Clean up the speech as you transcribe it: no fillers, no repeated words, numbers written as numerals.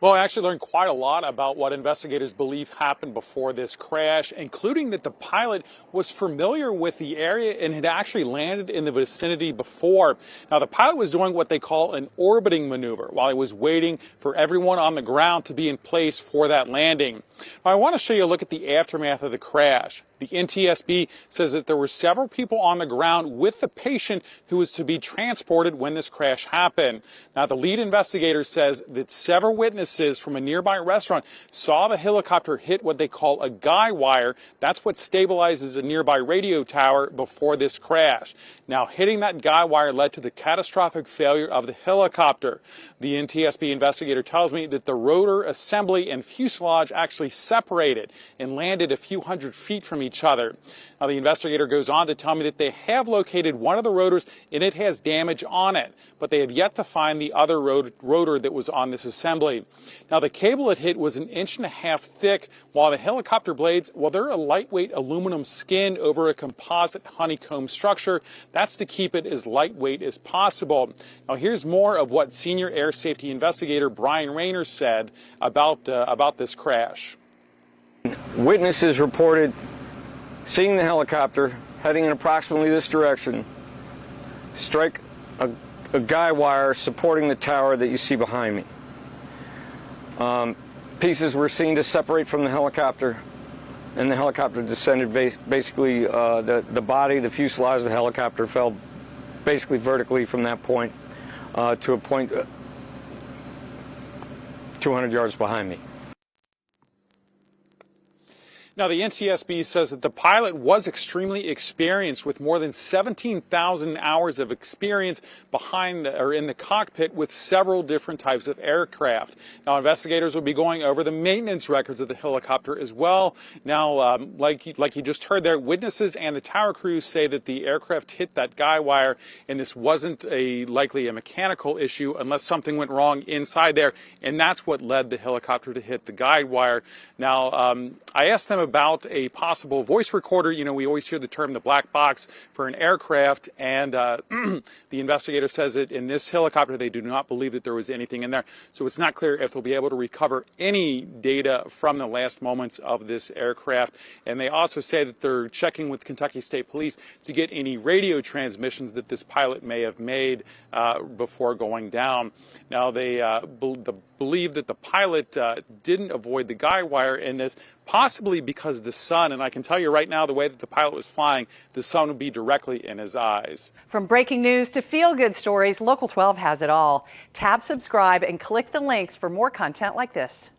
Well, I actually learned quite a lot about what investigators believe happened before this crash, including that the pilot was familiar with the area and had actually landed in the vicinity before. Now, the pilot was doing what they call an orbiting maneuver while he was waiting for everyone on the ground to be in place for that landing. Now, I want to show you a look at the aftermath of the crash. The NTSB says that there were several people on the ground with the patient who was to be transported when this crash happened. Now, the lead investigator says that several witnesses from a nearby restaurant saw the helicopter hit what they call a guy wire. That's what stabilizes a nearby radio tower before this crash. Now, hitting that guy wire led to the catastrophic failure of the helicopter. The NTSB investigator tells me that the rotor assembly and fuselage actually separated and landed a few hundred feet from each other. Now, the investigator goes on to tell me that they have located one of the rotors and it has damage on it, but they have yet to find the other rotor that was on this assembly. Now, the cable it hit was 1.5 inches thick, while the helicopter blades, well, they're a lightweight aluminum skin over a composite honeycomb structure. That's to keep it as lightweight as possible. Now, here's more of what senior air safety investigator Brian Rayner said about this crash. Witnesses reported seeing the helicopter heading in approximately this direction strike a guy wire supporting the tower that you see behind me. Pieces were seen to separate from the helicopter, and the helicopter descended basically the body, the fuselage of the helicopter fell basically vertically from that point to a point 200 yards behind me. Now, the NTSB says that the pilot was extremely experienced with more than 17,000 hours of experience behind or in the cockpit with several different types of aircraft. Now, investigators will be going over the maintenance records of the helicopter as well. Now, like you just heard there, witnesses and the tower crews say that the aircraft hit that guy wire, and this wasn't likely a mechanical issue unless something went wrong inside there, and that's what led the helicopter to hit the guide wire. Now, I asked them about a possible voice recorder. You know, we always hear the term the black box for an aircraft, and the investigator says that in this helicopter they do not believe that there was anything in there. So it's not clear if they'll be able to recover any data from the last moments of this aircraft. And they also say that they're checking with Kentucky State Police to get any radio transmissions that this pilot may have made before going down. Now, they believe that the pilot didn't avoid the guy wire in this, possibly because the sun, and I can tell you right now, the way that the pilot was flying, the sun would be directly in his eyes. From breaking news to feel-good stories, Local 12 has it all. Tab subscribe and click the links for more content like this.